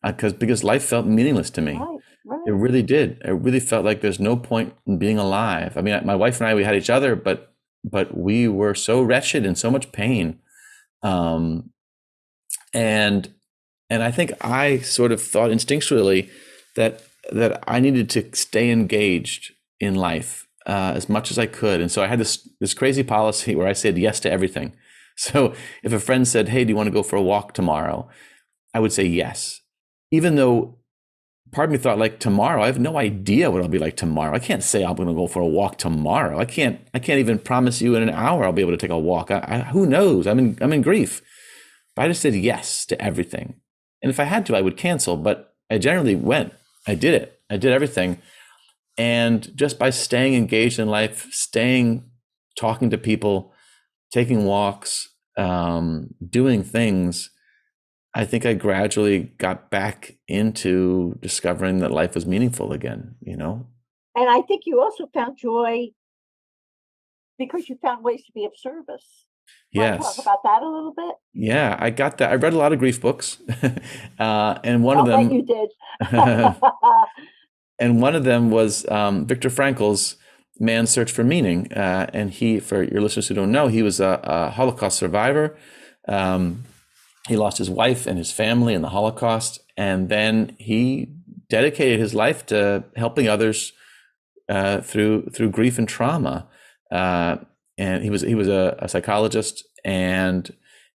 because life felt meaningless to me. Right. It really did. It really felt like there's no point in being alive. I mean, my wife and I, we had each other, but we were so wretched and so much pain. And I think I sort of thought instinctually that I needed to stay engaged in life as much as I could. And so I had this crazy policy where I said yes to everything. So if a friend said, "Hey, do you want to go for a walk tomorrow?" I would say yes, even though part of me thought, like, tomorrow, I have no idea what I'll be like tomorrow. I can't say I'm going to go for a walk tomorrow. I can't even promise you in an hour I'll be able to take a walk. Who knows? I'm in grief. But I just said yes to everything. And if I had to, I would cancel, but I generally went. I did it. I did everything. And just by staying engaged in life, talking to people, taking walks, doing things, I think I gradually got back into discovering that life was meaningful again, And I think you also found joy because you found ways to be of service. Yes. Want to talk about that a little bit? Yeah, I got that. I read a lot of grief books, and one of them. Bet you did. And one of them was Viktor Frankl's Man's Search for Meaning. And for your listeners who don't know, he was a Holocaust survivor. He lost his wife and his family in the Holocaust, and then he dedicated his life to helping others through grief and trauma. And he was a psychologist, and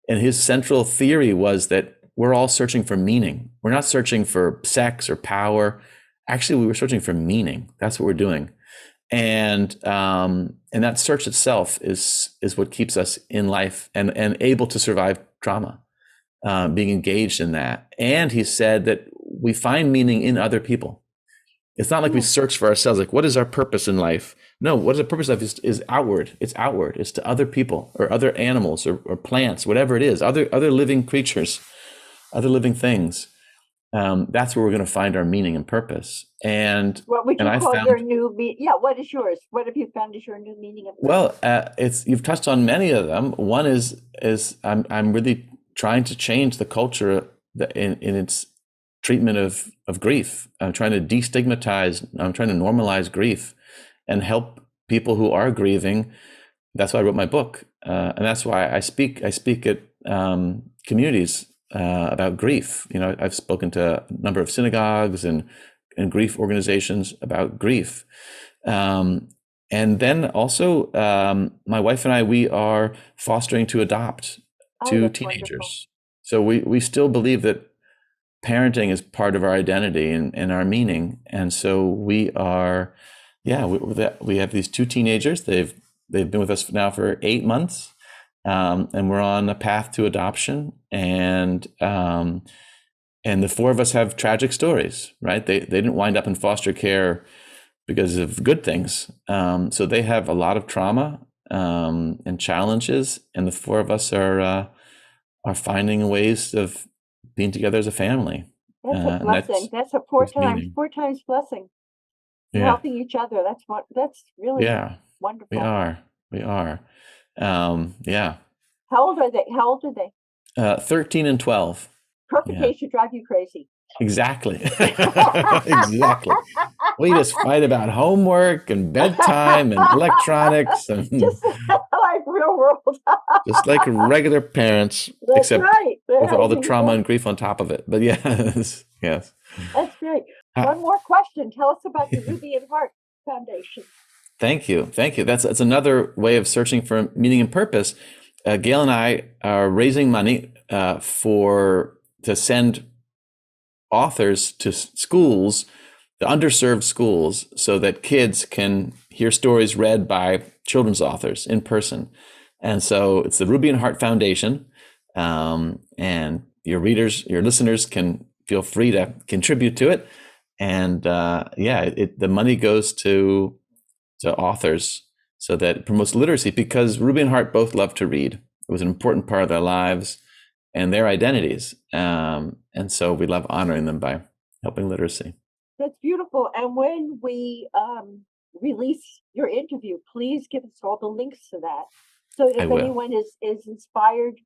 his central theory was that we're all searching for meaning. We're not searching for sex or power. Actually, we were searching for meaning. That's what we're doing. And that search itself is what keeps us in life and able to survive trauma, being engaged in that. And he said that we find meaning in other people. It's not like we search for ourselves, like, what is our purpose in life? No, what is the purpose of life is outward. It's outward. It's to other people or other animals or plants, whatever it is, other living creatures, other living things. That's where we're going to find our meaning and purpose. And what would you call your new meaning? Yeah, what is yours? What have you found is your new meaning of purpose? Well, you've touched on many of them. One is I'm really trying to change the culture in its treatment of grief. I'm trying to destigmatize. I'm trying to normalize grief and help people who are grieving. That's why I wrote my book, and that's why I speak at communities about grief. I've spoken to a number of synagogues and grief organizations about grief. And then also, my wife and I, we are fostering to adopt two teenagers. Wonderful. So we still believe that parenting is part of our identity and our meaning. And so we are, we have these two teenagers. They've been with us now for 8 months. And we're on a path to adoption, and the four of us have tragic stories, right? They didn't wind up in foster care because of good things. So they have a lot of trauma and challenges, and the four of us are finding ways of being together as a family. That's a blessing. That's a four times blessing. Yeah. Helping each other. That's really wonderful. We are. How old are they? 13 and 12. Perfect Yeah. age to drive you crazy. Exactly. Exactly. We just fight about homework and bedtime and electronics and Just like real world. just like regular parents, That's except right. with all the trauma and grief on top of it. But yes, yes. That's great. Ah, One more question. Tell us about the Ruby and Hart Foundation. thank you. Thank you. That's another way of searching for meaning and purpose. Gail and I are raising money to send authors to schools, the underserved schools, so that kids can hear stories read by children's authors in person. And so it's the Ruby and Hart Foundation. And your listeners can feel free to contribute to it. And the money goes to authors so that it promotes literacy, because Ruby and Hart both love to read. It was an important part of their lives and their identities. And so we love honoring them by helping literacy. That's beautiful. And when we release your interview, please give us all the links to that. So that I if will. anyone is inspired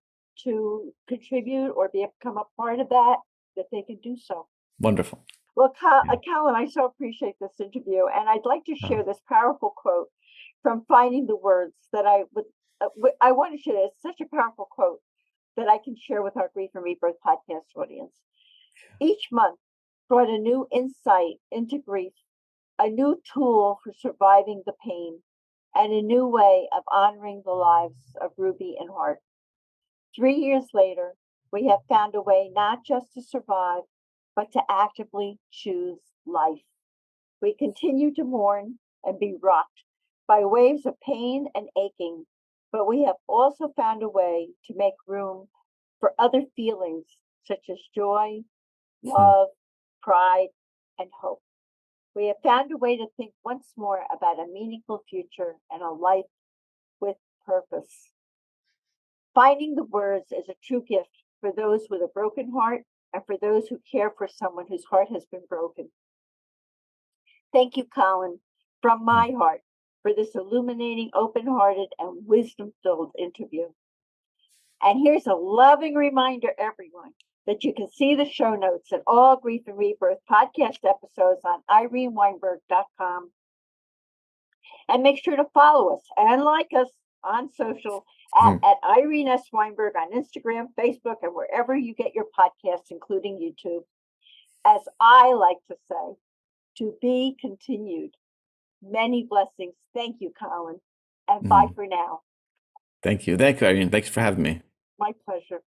to contribute or become a part of that they can do so. Wonderful. Well, Colin, I so appreciate this interview. And I'd like to share this powerful quote from Finding the Words that I want to share. It's such a powerful quote that I can share with our Grief and Rebirth podcast audience. Each month brought a new insight into grief, a new tool for surviving the pain, and a new way of honoring the lives of Ruby and Hart. 3 years later, we have found a way not just to survive, but to actively choose life. We continue to mourn and be rocked by waves of pain and aching, but we have also found a way to make room for other feelings such as joy, love, pride, and hope. We have found a way to think once more about a meaningful future and a life with purpose. Finding the Words is a true gift for those with a broken heart and for those who care for someone whose heart has been broken. Thank you, Colin, from my heart, for this illuminating, open-hearted, and wisdom-filled interview. And here's a loving reminder, everyone, that you can see the show notes and all Grief and Rebirth podcast episodes on ireneweinberg.com. And make sure to follow us and like us on social at Irene S. Weinberg on Instagram, Facebook, and wherever you get your podcasts, including YouTube. As I like to say, to be continued. Many blessings. Thank you, Colin. And bye for now. Thank you. Thank you, Irene. Thanks for having me. My pleasure.